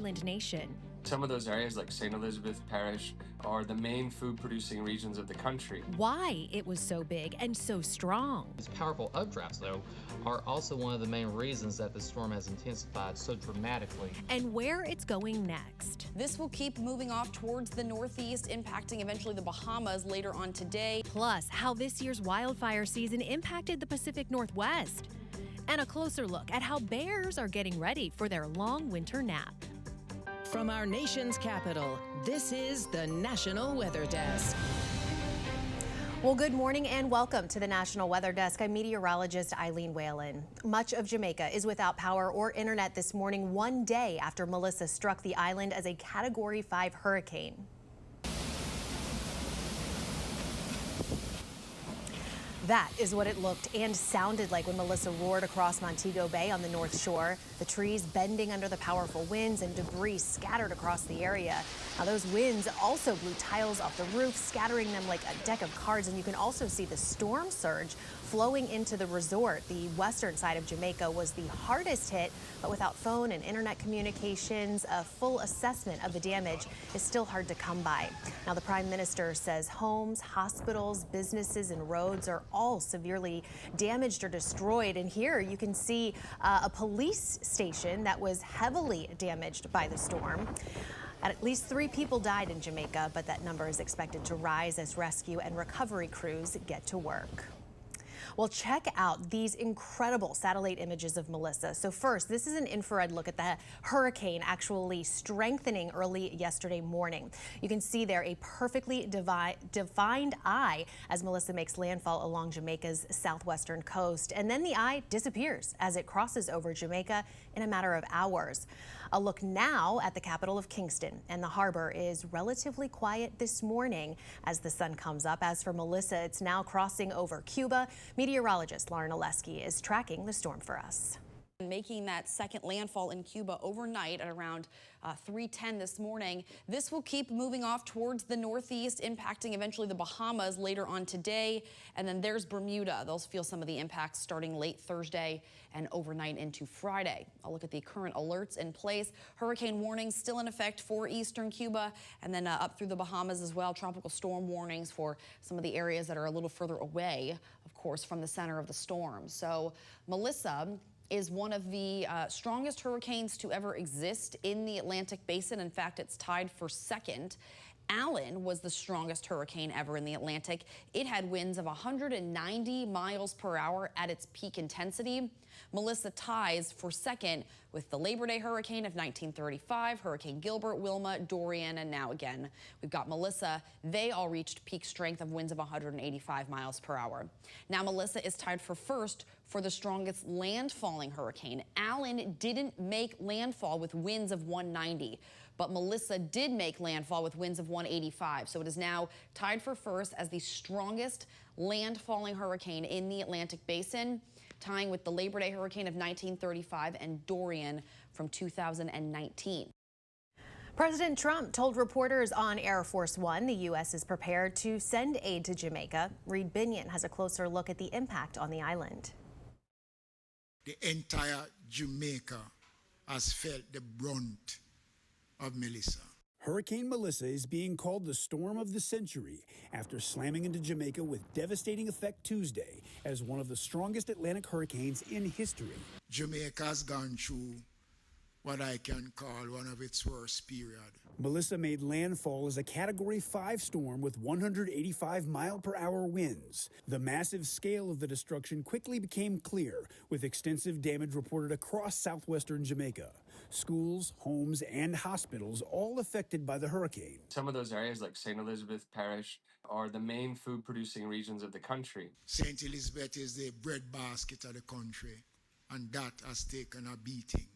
island nation. Some of those areas, like St. Elizabeth Parish, are the main food-producing regions of the country. Why it was so big and so strong. These powerful updrafts, though, are also one of the main reasons that the storm has intensified so dramatically. And where it's going next. This will keep moving off towards the northeast, impacting eventually the Bahamas later on today. Plus, how this year's wildfire season impacted the Pacific Northwest. And a closer look at how bears are getting ready for their long winter nap. From our nation's capital, this is the National Weather Desk. Well, good morning and welcome to the National Weather Desk. I'm meteorologist Eileen Whalen. Much of Jamaica is without power or internet this morning, one day after Melissa struck the island as a Category 5 hurricane. That is what it looked and sounded like when Melissa roared across Montego Bay on the North Shore. The trees bending under the powerful winds and debris scattered across the area. Now, those winds also blew tiles off the roof, scattering them like a deck of cards. And you can also see the storm surge flowing into the resort. The western side of Jamaica was the hardest hit, but without phone and internet communications, a full assessment of the damage is still hard to come by. Now, the Prime Minister says homes, hospitals, businesses, and roads are all severely damaged or destroyed. And here you can see a police station that was heavily damaged by the storm. At least 3 people died in Jamaica, but that number is expected to rise as rescue and recovery crews get to work. Well, check out these incredible satellite images of Melissa. So first, this is an infrared look at the hurricane actually strengthening early yesterday morning. You can see there a perfectly defined eye as Melissa makes landfall along Jamaica's southwestern coast. And then the eye disappears as it crosses over Jamaica in a matter of hours. A look now at the capital of Kingston, and the harbor is relatively quiet this morning as the sun comes up. As for Melissa, it's now crossing over Cuba. Meteorologist Lauren Oleski is tracking the storm for us. Making that second landfall in Cuba overnight at around 3:10 this morning. This will keep moving off towards the northeast, impacting eventually the Bahamas later on today. And then there's Bermuda. They'll feel some of the impacts starting late Thursday and overnight into Friday. I'll look at the current alerts in place. Hurricane warnings still in effect for eastern Cuba, and then up through the Bahamas as well. Tropical storm warnings for some of the areas that are a little further away, of course, from the center of the storm. So Melissa is one of the strongest hurricanes to ever exist in the Atlantic basin. In fact, it's tied for second. Allen was the strongest hurricane ever in the Atlantic. It had winds of 190 miles per hour at its peak intensity. Melissa ties for second with the Labor Day hurricane of 1935, Hurricane Gilbert, Wilma, Dorian, and now again, we've got Melissa. They all reached peak strength of winds of 185 miles per hour. Now Melissa is tied for first for the strongest landfalling hurricane. Allen didn't make landfall with winds of 190, but Melissa did make landfall with winds of 185. So it is now tied for first as the strongest landfalling hurricane in the Atlantic basin, tying with the Labor Day hurricane of 1935 and Dorian from 2019. President Trump told reporters on Air Force One the U.S. is prepared to send aid to Jamaica. Reed Binion has a closer look at the impact on the island. The entire Jamaica has felt the brunt of Melissa. Hurricane Melissa is being called the storm of the century after slamming into Jamaica with devastating effect Tuesday as one of the strongest Atlantic hurricanes in history. Jamaica has gone through what I can call one of its worst periods. Melissa made landfall as a Category 5 storm with 185 mile-per-hour winds. The massive scale of the destruction quickly became clear, with extensive damage reported across southwestern Jamaica. Schools, homes, and hospitals all affected by the hurricane. Some of those areas, like St. Elizabeth Parish, are the main food-producing regions of the country. St. Elizabeth is the breadbasket of the country, and that has taken a beating.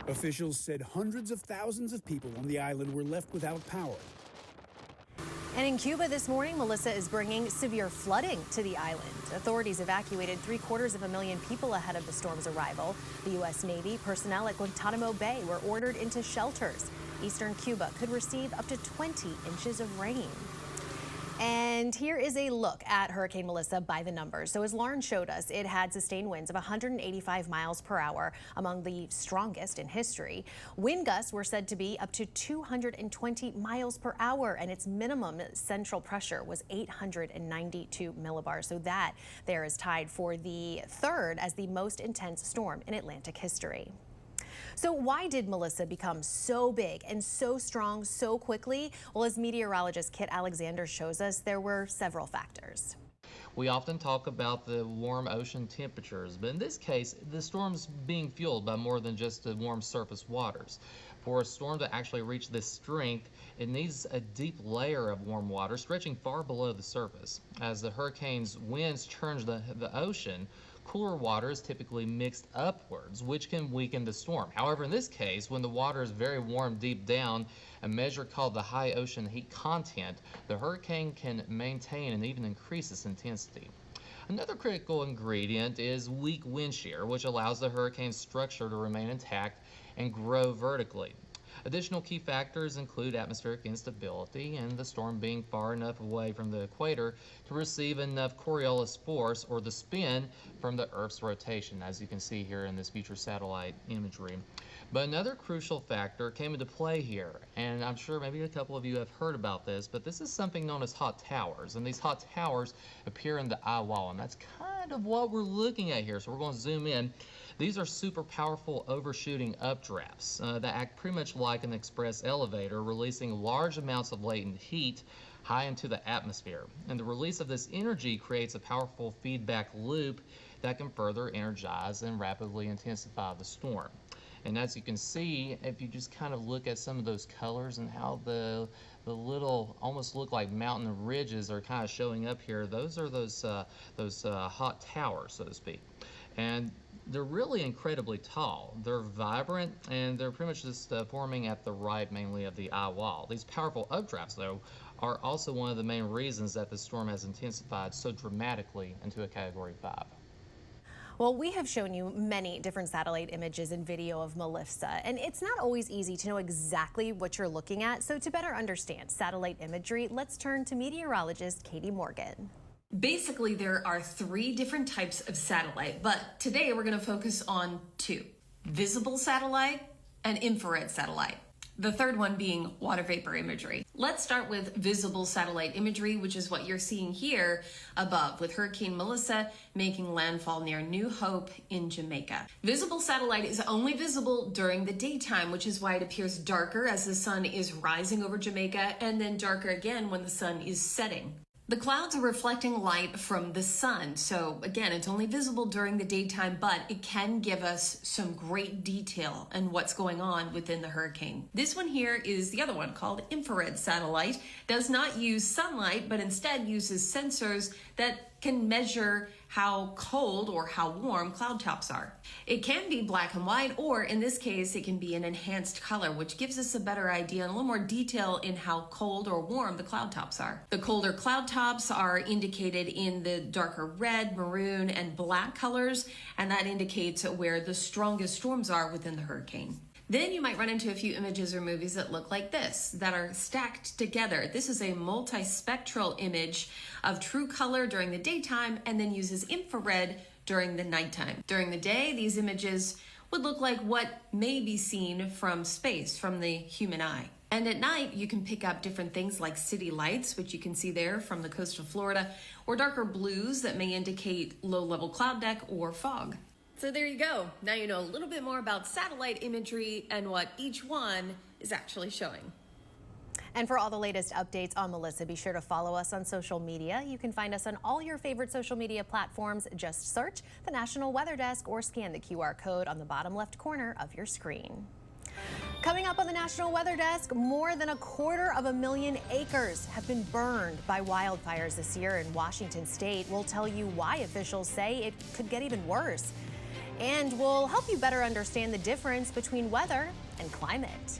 Officials said hundreds of thousands of people on the island were left without power. And in Cuba this morning, Melissa is bringing severe flooding to the island. Authorities evacuated 750,000 people ahead of the storm's arrival. The U.S. Navy personnel at Guantanamo Bay were ordered into shelters. Eastern Cuba could receive up to 20 inches of rain. And here is a look at Hurricane Melissa by the numbers. So as Lauren showed us, it had sustained winds of 185 miles per hour, among the strongest in history. Wind gusts were said to be up to 220 miles per hour, and its minimum central pressure was 892 millibars. So that there is tied for the third as the most intense storm in Atlantic history. So why did Melissa become so big and so strong so quickly? Well, as meteorologist Kit Alexander shows us, there were several factors. We often talk about the warm ocean temperatures, but in this case, the storm's being fueled by more than just the warm surface waters. For a storm to actually reach this strength, it needs a deep layer of warm water stretching far below the surface. As the hurricane's winds churn the ocean, cooler water is typically mixed upwards, which can weaken the storm. However, in this case, when the water is very warm deep down, a measure called the high ocean heat content, the hurricane can maintain and even increase its intensity. Another critical ingredient is weak wind shear, which allows the hurricane's structure to remain intact and grow vertically. Additional key factors include atmospheric instability and the storm being far enough away from the equator to receive enough Coriolis force, or the spin, from the Earth's rotation, as you can see here in this future satellite imagery. But another crucial factor came into play here, and I'm sure maybe a couple of you have heard about this, but this is something known as hot towers, and these hot towers appear in the eye wall, and that's kind of what we're looking at here, so we're going to zoom in. These are super powerful overshooting updrafts that act pretty much like an express elevator, releasing large amounts of latent heat high into the atmosphere. And the release of this energy creates a powerful feedback loop that can further energize and rapidly intensify the storm. And as you can see, if you just kind of look at some of those colors and how the little, almost look like mountain ridges are kind of showing up here, those are those hot towers, so to speak. And they're really incredibly tall. They're vibrant, and they're pretty much just forming at the right, mainly, of the eye wall. These powerful updrafts, though, are also one of the main reasons that the storm has intensified so dramatically into a Category 5. Well, we have shown you many different satellite images and video of Melissa, and it's not always easy to know exactly what you're looking at. So to better understand satellite imagery, let's turn to meteorologist Katie Morgan. Basically, there are 3 different types of satellite, but today we're going to focus on 2: visible satellite and infrared satellite. The third one being water vapor imagery. Let's start with visible satellite imagery, which is what you're seeing here above, with Hurricane Melissa making landfall near New Hope in Jamaica. Visible satellite is only visible during the daytime, which is why it appears darker as the sun is rising over Jamaica, and then darker again when the sun is setting. The clouds are reflecting light from the sun, so again, it's only visible during the daytime, but it can give us some great detail on what's going on within the hurricane. This one here is the other one, called infrared satellite. Does not use sunlight, but instead uses sensors that can measure how cold or how warm cloud tops are. It can be black and white, or in this case, it can be an enhanced color, which gives us a better idea and a little more detail in how cold or warm the cloud tops are. The colder cloud tops are indicated in the darker red, maroon, and black colors, and that indicates where the strongest storms are within the hurricane. Then you might run into a few images or movies that look like this, that are stacked together. This is a multispectral image of true color during the daytime and then uses infrared during the nighttime. During the day, these images would look like what may be seen from space, from the human eye. And at night, you can pick up different things like city lights, which you can see there from the coast of Florida, or darker blues that may indicate low-level cloud deck or fog. So there you go. Now you know a little bit more about satellite imagery and what each one is actually showing. And for all the latest updates on Melissa, be sure to follow us on social media. You can find us on all your favorite social media platforms. Just search the National Weather Desk or scan the QR code on the bottom left corner of your screen. Coming up on the National Weather Desk, more than 250,000 acres have been burned by wildfires this year in Washington state. We'll tell you why officials say it could get even worse. And we'll help you better understand the difference between weather and climate.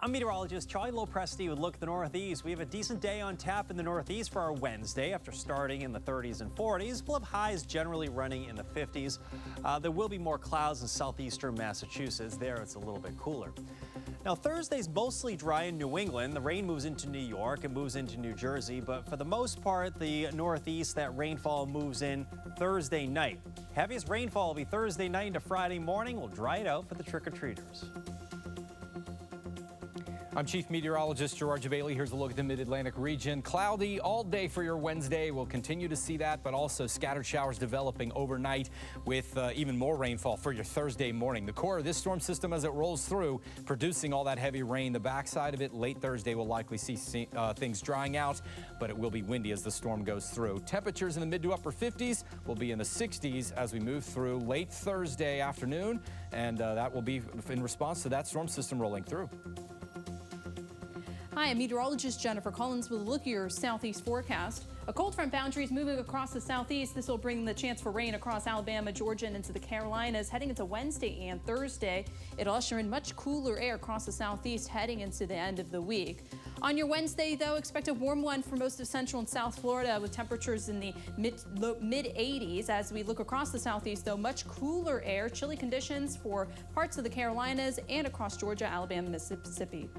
I'm meteorologist Charlie Lopresti with Look at the Northeast. We have a decent day on tap in the Northeast for our Wednesday after starting in the 30s and 40s. We'll have highs generally running in the 50s. There will be more clouds in southeastern Massachusetts. There it's a little bit cooler. Now Thursday's mostly dry in New England. The rain moves into New York and moves into New Jersey, but for the most part, the Northeast, that rainfall moves in Thursday night. Heaviest rainfall will be Thursday night into Friday morning. We'll dry it out for the trick-or-treaters. I'm Chief Meteorologist George Bailey. Here's a look at the Mid-Atlantic region. Cloudy all day for your Wednesday. We'll continue to see that, but also scattered showers developing overnight with even more rainfall for your Thursday morning. The core of this storm system as it rolls through, producing all that heavy rain. The backside of it, late Thursday, we'll likely see things drying out, but it will be windy as the storm goes through. Temperatures in the mid to upper 50s will be in the 60s as we move through late Thursday afternoon, and that will be in response to that storm system rolling through. Hi, I'm meteorologist Jennifer Collins with a look at your southeast forecast. A cold front boundary is moving across the southeast. This will bring the chance for rain across Alabama, Georgia, and into the Carolinas heading into Wednesday and Thursday. It'll usher in much cooler air across the southeast heading into the end of the week. On your Wednesday, though, expect a warm one for most of central and south Florida with temperatures in the mid-80s. As we look across the southeast, though, much cooler air, chilly conditions for parts of the Carolinas and across Georgia, Alabama, Mississippi.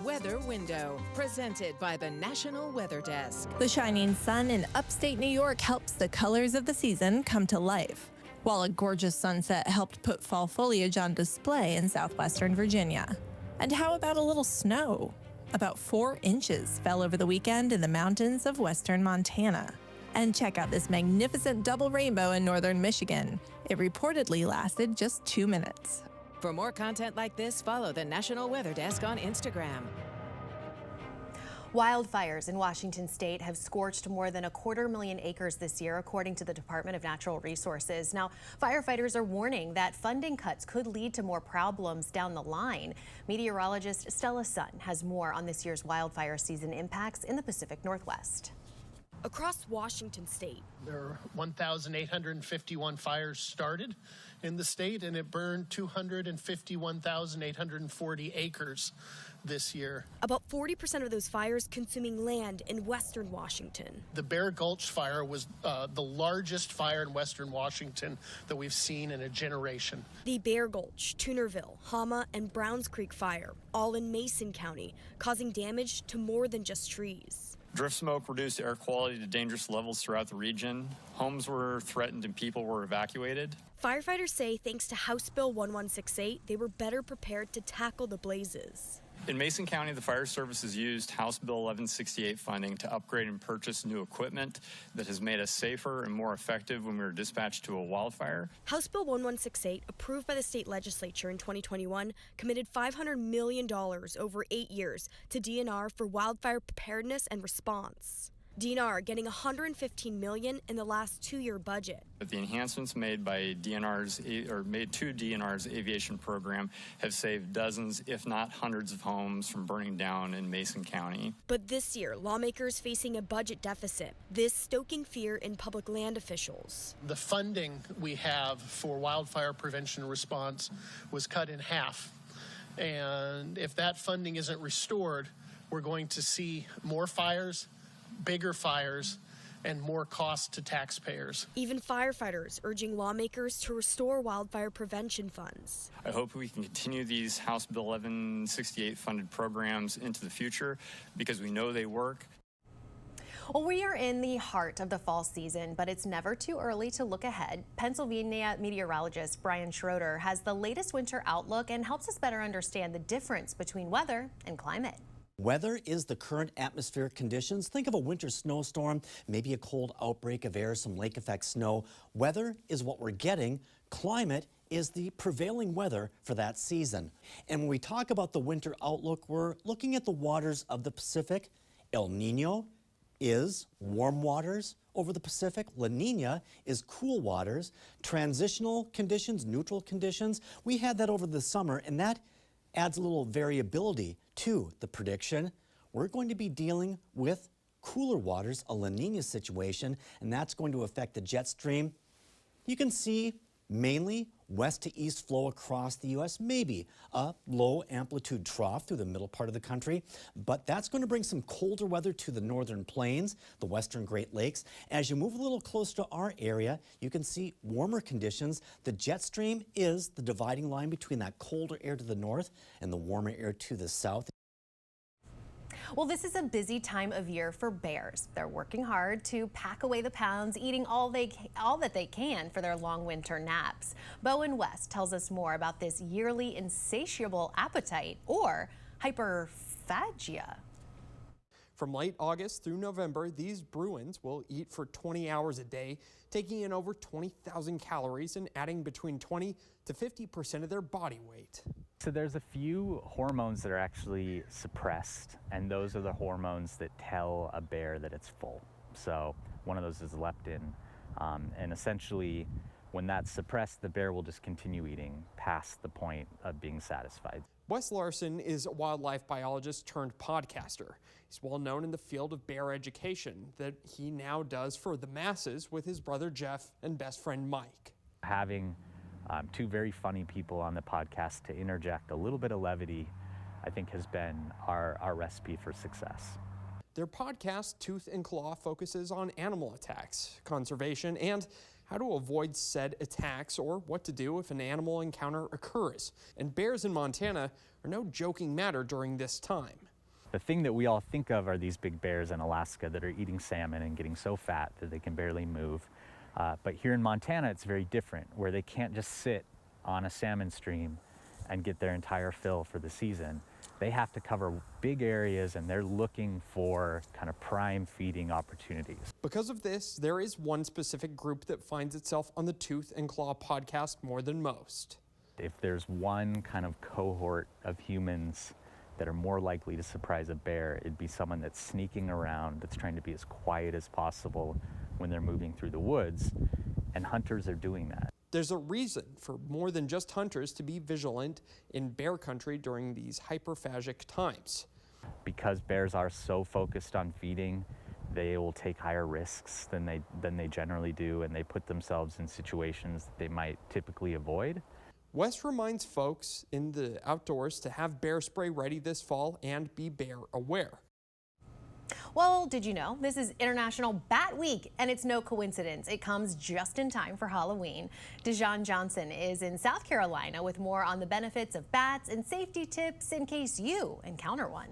Weather Window, presented by the National Weather Desk. The shining sun in upstate New York helps the colors of the season come to life, while a gorgeous sunset helped put fall foliage on display in southwestern Virginia. And how about a little snow? About 4 inches fell over the weekend in the mountains of western Montana. And check out this magnificent double rainbow in northern Michigan. It reportedly lasted just 2 minutes. For more content like this, follow the National Weather Desk on Instagram. Wildfires in Washington state have scorched more than 250,000 acres this year, according to the Department of Natural Resources. Now, firefighters are warning that funding cuts could lead to more problems down the line. Meteorologist Stella Sutton has more on this year's wildfire season impacts in the Pacific Northwest. Across Washington state, there are 1,851 fires started in the state, and it burned 251,840 acres this year. About 40% of those fires consuming land in western Washington. The Bear Gulch fire was the largest fire in western Washington that we've seen in a generation. The Bear Gulch, Toonerville, Hama, and Browns Creek fire, all in Mason County, causing damage to more than just trees. Drift smoke reduced air quality to dangerous levels throughout the region. Homes were threatened and people were evacuated. Firefighters say thanks to House Bill 1168, they were better prepared to tackle the blazes. In Mason County, the fire services used House Bill 1168 funding to upgrade and purchase new equipment that has made us safer and more effective when we were dispatched to a wildfire. House Bill 1168, approved by the state legislature in 2021, committed $500 million over 8 years to DNR for wildfire preparedness and response. DNR getting $115 million in the last 2-year budget. But the enhancements made by made to DNR's aviation program have saved dozens, if not hundreds, of homes from burning down in Mason County. But this year, lawmakers facing a budget deficit, this stoking fear in public land officials. The funding we have for wildfire prevention response was cut in half. And if that funding isn't restored, we're going to see more fires, bigger fires, and more cost to taxpayers. Even firefighters urging lawmakers to restore wildfire prevention funds. I hope we can continue these House Bill 1168 funded programs into the future because we know they work. Well, we are in the heart of the fall season, but it's never too early to look ahead. Pennsylvania meteorologist Brian Schroeder has the latest winter outlook and helps us better understand the difference between weather and climate. Weather is the current atmospheric conditions. Think of a winter snowstorm, maybe a cold outbreak of air, some lake effect snow. Weather is what we're getting. Climate is the prevailing weather for that season. And when we talk about the winter outlook, we're looking at the waters of the Pacific. El Nino is warm waters over the Pacific. La Nina is cool waters. Transitional conditions, neutral conditions, we had that over the summer, and that adds a little variability to the prediction. We're going to be dealing with cooler waters, a La Nina situation, and that's going to affect the jet stream. You can see mainly west to east flow across the U.S., maybe a low amplitude trough through the middle part of the country, but that's going to bring some colder weather to the northern plains, the western Great Lakes. As you move a little closer to our area, you can see warmer conditions. The jet stream is the dividing line between that colder air to the north and the warmer air to the south. Well, this is a busy time of year for bears. They're working hard to pack away the pounds, eating all that they can for their long winter naps. Bowen West tells us more about this yearly insatiable appetite, or hyperphagia. From late August through November, these Bruins will eat for 20 hours a day, taking in over 20,000 calories and adding between 20 to 50% of their body weight. So there's a few hormones that are actually suppressed, and those are the hormones that tell a bear that it's full. So one of those is leptin, and essentially when that's suppressed, the bear will just continue eating past the point of being satisfied. Wes Larson is a wildlife biologist turned podcaster. He's well known in the field of bear education that he now does for the masses with his brother Jeff and best friend Mike. Having two very funny people on the podcast to interject a little bit of levity, I think, has been our recipe for success. Their podcast, Tooth and Claw, focuses on animal attacks, conservation, and how to avoid said attacks, or what to do if an animal encounter occurs. And bears in Montana are no joking matter during this time. The thing that we all think of are these big bears in Alaska that are eating salmon and getting so fat that they can barely move. But here in Montana, it's very different, where they can't just sit on a salmon stream and get their entire fill for the season. They have to cover big areas, and they're looking for kind of prime feeding opportunities. Because of this, there is one specific group that finds itself on the Tooth and Claw podcast more than most. If there's one kind of cohort of humans that are more likely to surprise a bear, it'd be someone that's sneaking around, that's trying to be as quiet as possible when they're moving through the woods, and hunters are doing that. There's a reason for more than just hunters to be vigilant in bear country during these hyperphagic times. Because bears are so focused on feeding, they will take higher risks than they generally do, and they put themselves in situations that they might typically avoid. Wes reminds folks in the outdoors to have bear spray ready this fall and be bear aware. Well, did you know this is International Bat Week, and it's no coincidence. It comes just in time for Halloween. Dejan Johnson is in South Carolina with more on the benefits of bats and safety tips in case you encounter one.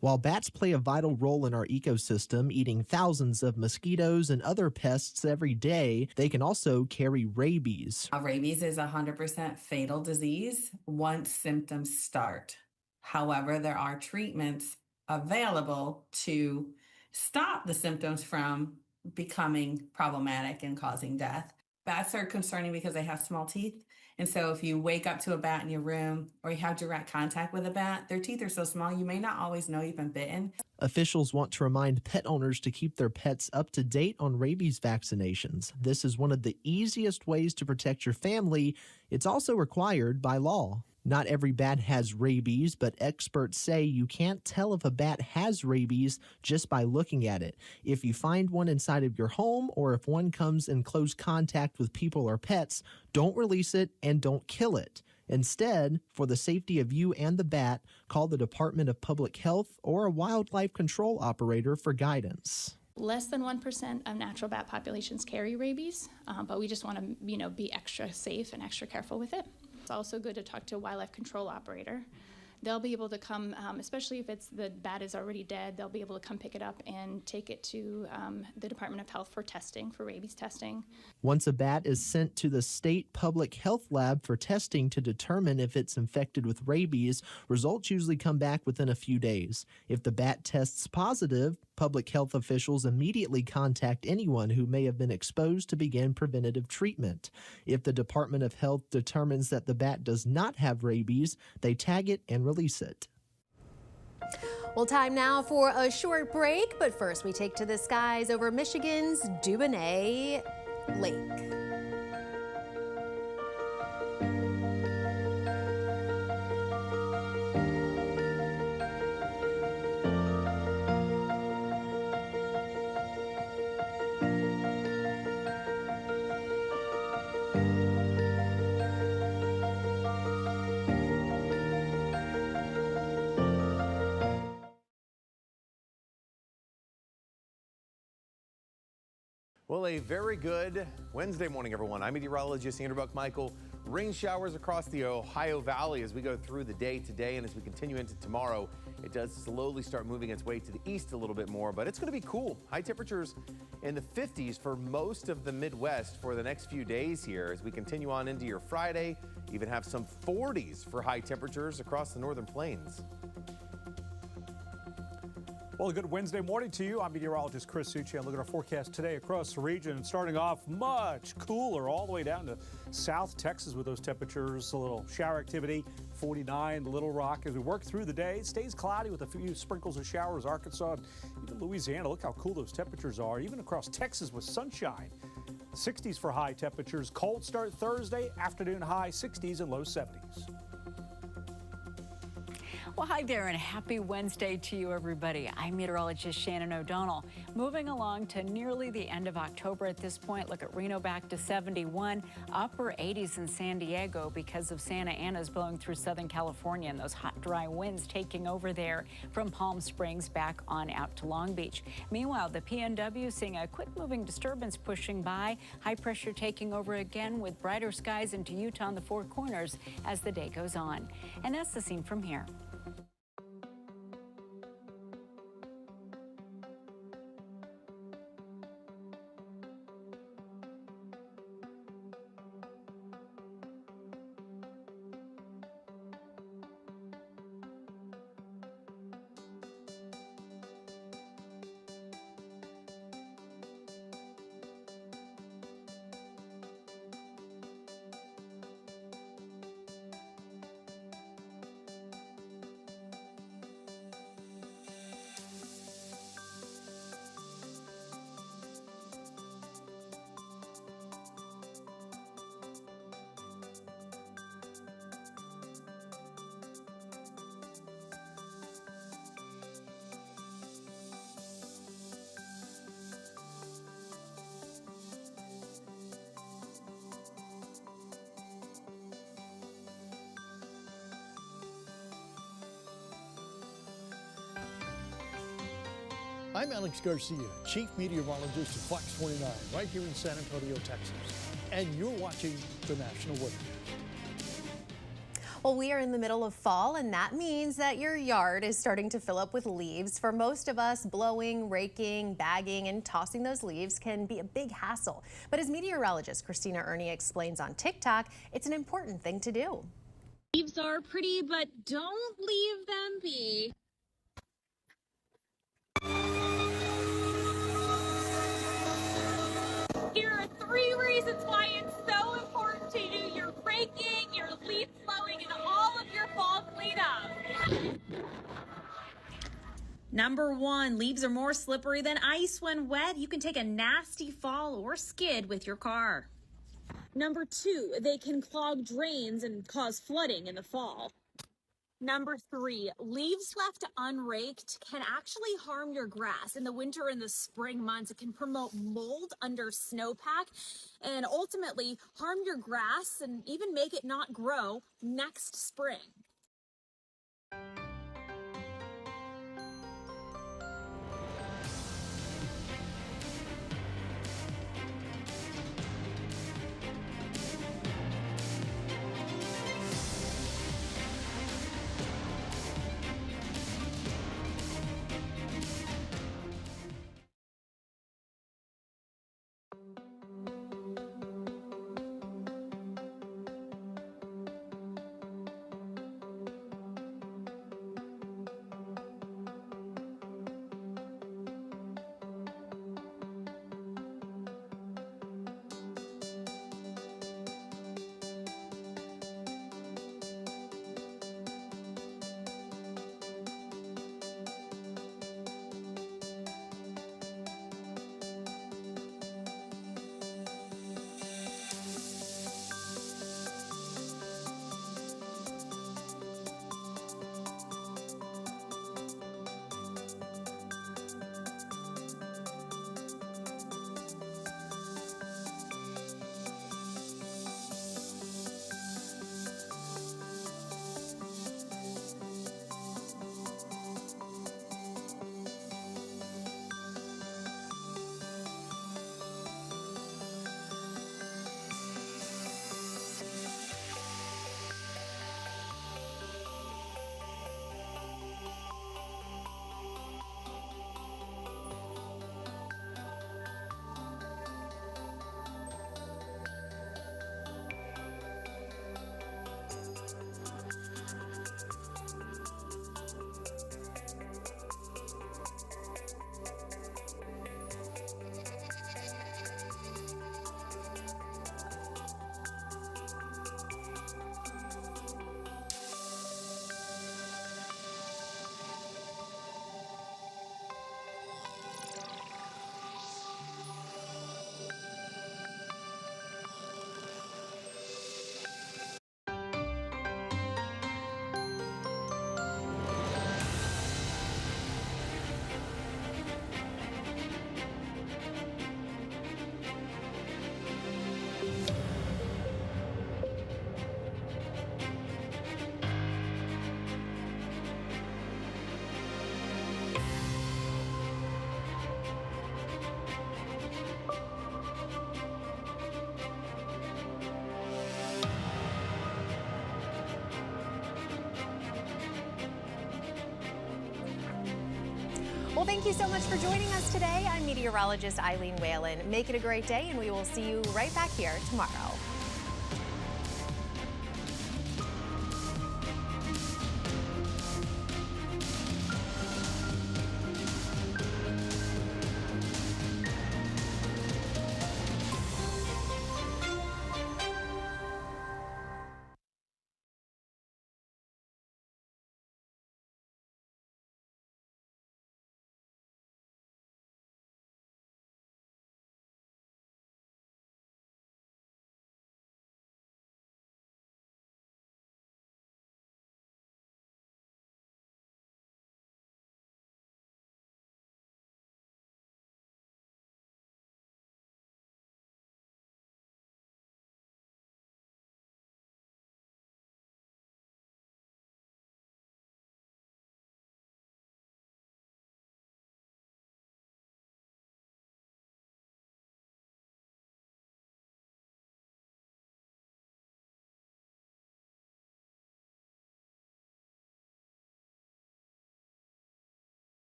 While bats play a vital role in our ecosystem, eating thousands of mosquitoes and other pests every day, they can also carry rabies. Rabies is a 100% fatal disease once symptoms start. However, there are treatments available to stop the symptoms from becoming problematic and causing death. Bats are concerning because they have small teeth. And so if you wake up to a bat in your room or you have direct contact with a bat, their teeth are so small you may not always know you've been bitten. Officials want to remind pet owners to keep their pets up to date on rabies vaccinations. This is one of the easiest ways to protect your family. It's also required by law. Not every bat has rabies, but experts say you can't tell if a bat has rabies just by looking at it. If you find one inside of your home, or if one comes in close contact with people or pets, don't release it and don't kill it. Instead, for the safety of you and the bat, call the Department of Public Health or a wildlife control operator for guidance. Less than 1% of natural bat populations carry rabies, but we just want to, be extra safe and extra careful with it. It's also good to talk to a wildlife control operator they'll be able to come, especially if the bat is already dead, they'll be able to come pick it up and take it to the Department of Health for testing, for rabies testing. Once a bat is sent to the state public health lab for testing to determine if it's infected with rabies, results usually come back within a few days. If the bat tests positive, public health officials immediately contact anyone who may have been exposed to begin preventative treatment. If the Department of Health determines that the bat does not have rabies, they tag it and release it. Well, time now for a short break, but first we take to the skies over Michigan's Dubonnet Lake. Well, a very good Wednesday morning, everyone. I'm meteorologist Andrew Buck-Michael. Rain showers across the Ohio Valley as we go through the day today, and as we continue into tomorrow, it does slowly start moving its way to the east a little bit more, but it's going to be cool. High temperatures in the 50s for most of the Midwest for the next few days here as we continue on into your Friday. Even have some 40s for high temperatures across the northern plains. Well, a good Wednesday morning to you. I'm meteorologist Chris Succi. Look at our forecast today across the region. Starting off much cooler all the way down to South Texas with those temperatures. A little shower activity, 49 Little Rock. As we work through the day, it stays cloudy with a few sprinkles of showers. Arkansas, even Louisiana. Look how cool those temperatures are. Even across Texas with sunshine. 60s for high temperatures. Cold start Thursday, afternoon high 60s and low 70s. Well, hi there and happy Wednesday to you, everybody. I'm meteorologist Shannon O'Donnell. Moving along to nearly the end of October at this point. Look at Reno back to 71, upper 80s in San Diego because of Santa Ana's blowing through Southern California and those hot, dry winds taking over there from Palm Springs back on out to Long Beach. Meanwhile, the PNW seeing a quick moving disturbance pushing by, high pressure taking over again with brighter skies into Utah and the Four Corners as the day goes on. And that's the scene from here. I'm Alex Garcia, Chief Meteorologist at Fox 29, right here in San Antonio, Texas. And you're watching the National Weather Desk. Well, we are in the middle of fall, and that means that your yard is starting to fill up with leaves. For most of us, blowing, raking, bagging, and tossing those leaves can be a big hassle. But as meteorologist Christina Ernie explains on TikTok, it's an important thing to do. Leaves are pretty, but don't leave them be. Here are 3 reasons why it's so important to do your raking, your leaf blowing, and all of your fall cleanup. Number 1, leaves are more slippery than ice when wet. You can take a nasty fall or skid with your car. Number 2, they can clog drains and cause flooding in the fall. Number 3, leaves left unraked can actually harm your grass. In the winter and the spring months, it can promote mold under snowpack and ultimately harm your grass and even make it not grow next spring. Well, thank you so much for joining us today. I'm meteorologist Eileen Whalen. Make it a great day, and we will see you right back here tomorrow.